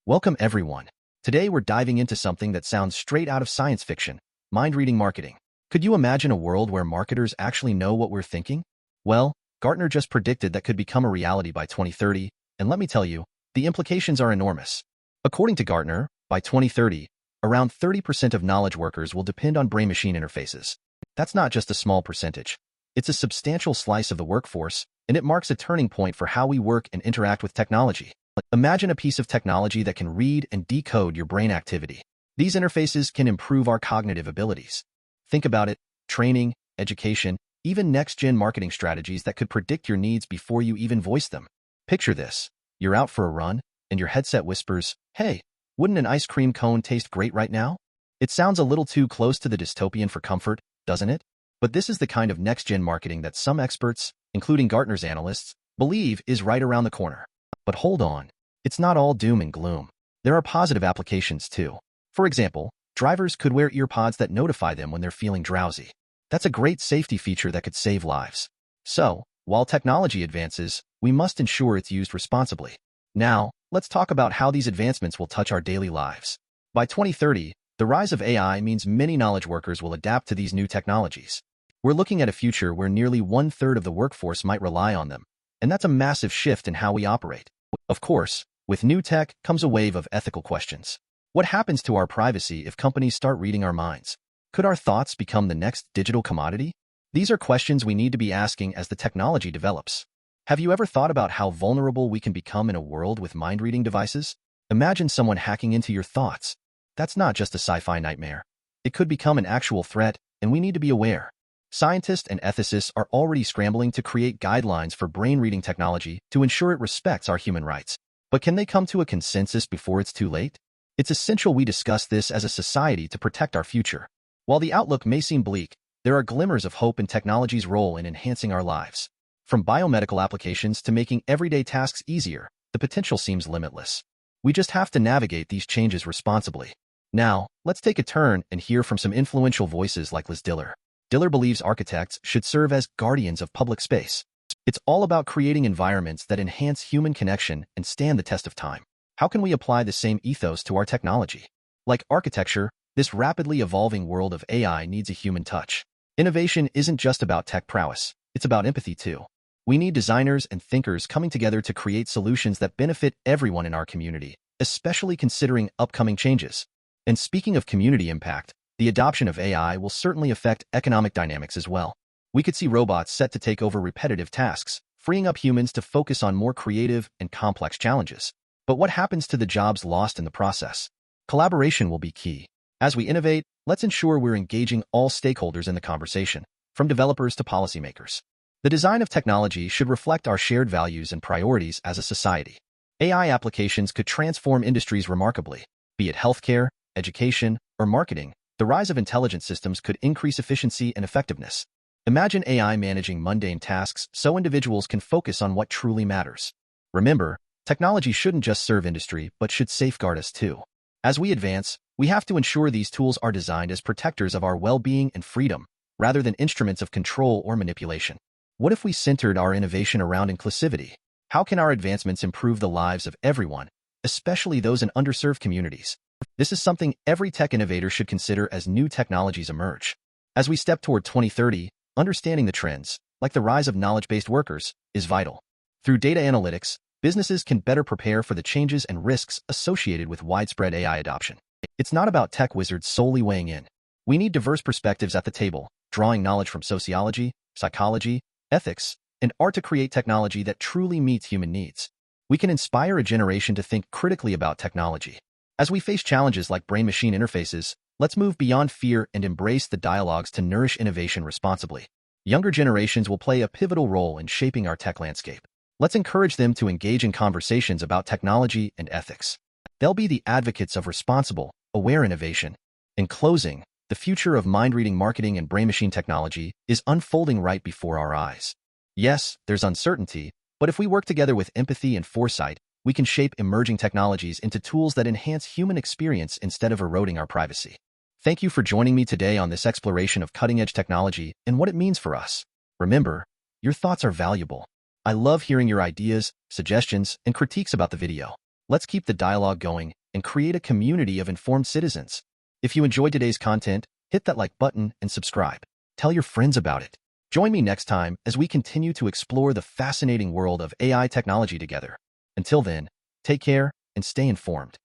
Welcome everyone. Today we're diving into something that sounds straight out of science fiction, mind-reading marketing. Could you imagine a world where marketers actually know what we're thinking? Well, Gartner just predicted that could become a reality by 2030, and let me tell you, the implications are enormous. According to Gartner, by 2030, around 30% of knowledge workers will depend on brain-machine interfaces. That's not just a small percentage. It's a substantial slice of the workforce, and it marks a turning point for how we work and interact with technology. Imagine a piece of technology that can read and decode your brain activity. These interfaces can improve our cognitive abilities. Think about it: training, education, even next-gen marketing strategies that could predict your needs before you even voice them. Picture this. You're out for a run, and your headset whispers, "Hey, wouldn't an ice cream cone taste great right now?" It sounds a little too close to the dystopian for comfort, doesn't it? But this is the kind of next-gen marketing that some experts, including Gartner's analysts, believe is right around the corner. But hold on. It's not all doom and gloom. There are positive applications too. For example, drivers could wear earpods that notify them when they're feeling drowsy. That's a great safety feature that could save lives. So, while technology advances, we must ensure it's used responsibly. Now, let's talk about how these advancements will touch our daily lives. By 2030, the rise of AI means many knowledge workers will adapt to these new technologies. We're looking at a future where nearly one-third of the workforce might rely on them, and that's a massive shift in how we operate. Of course, with new tech comes a wave of ethical questions. What happens to our privacy if companies start reading our minds? Could our thoughts become the next digital commodity? These are questions we need to be asking as the technology develops. Have you ever thought about how vulnerable we can become in a world with mind-reading devices? Imagine someone hacking into your thoughts. That's not just a sci-fi nightmare. It could become an actual threat, and we need to be aware. Scientists and ethicists are already scrambling to create guidelines for brain-reading technology to ensure it respects our human rights. But can they come to a consensus before it's too late? It's essential we discuss this as a society to protect our future. While the outlook may seem bleak, there are glimmers of hope in technology's role in enhancing our lives. From biomedical applications to making everyday tasks easier, the potential seems limitless. We just have to navigate these changes responsibly. Now, let's take a turn and hear from some influential voices like Liz Diller. Diller believes architects should serve as guardians of public space. It's all about creating environments that enhance human connection and stand the test of time. How can we apply the same ethos to our technology? Like architecture, this rapidly evolving world of AI needs a human touch. Innovation isn't just about tech prowess, it's about empathy too. We need designers and thinkers coming together to create solutions that benefit everyone in our community, especially considering upcoming changes. And speaking of community impact, the adoption of AI will certainly affect economic dynamics as well. We could see robots set to take over repetitive tasks, freeing up humans to focus on more creative and complex challenges. But what happens to the jobs lost in the process? Collaboration will be key. As we innovate, let's ensure we're engaging all stakeholders in the conversation, from developers to policymakers. The design of technology should reflect our shared values and priorities as a society. AI applications could transform industries remarkably. Be it healthcare, education, or marketing, the rise of intelligent systems could increase efficiency and effectiveness. Imagine AI managing mundane tasks so individuals can focus on what truly matters. Remember, technology shouldn't just serve industry, but should safeguard us too. As we advance, we have to ensure these tools are designed as protectors of our well-being and freedom, rather than instruments of control or manipulation. What if we centered our innovation around inclusivity? How can our advancements improve the lives of everyone, especially those in underserved communities? This is something every tech innovator should consider as new technologies emerge. As we step toward 2030, understanding the trends, like the rise of knowledge-based workers, is vital. Through data analytics, businesses can better prepare for the changes and risks associated with widespread AI adoption. It's not about tech wizards solely weighing in. We need diverse perspectives at the table, drawing knowledge from sociology, psychology, ethics, and art to create technology that truly meets human needs. We can inspire a generation to think critically about technology. As we face challenges like brain-machine interfaces, let's move beyond fear and embrace the dialogues to nourish innovation responsibly. Younger generations will play a pivotal role in shaping our tech landscape. Let's encourage them to engage in conversations about technology and ethics. They'll be the advocates of responsible, aware innovation. In closing, the future of mind-reading marketing and brain-machine technology is unfolding right before our eyes. Yes, there's uncertainty, but if we work together with empathy and foresight, we can shape emerging technologies into tools that enhance human experience instead of eroding our privacy. Thank you for joining me today on this exploration of cutting-edge technology and what it means for us. Remember, your thoughts are valuable. I love hearing your ideas, suggestions, and critiques about the video. Let's keep the dialogue going and create a community of informed citizens. If you enjoyed today's content, hit that like button and subscribe. Tell your friends about it. Join me next time as we continue to explore the fascinating world of AI technology together. Until then, take care and stay informed.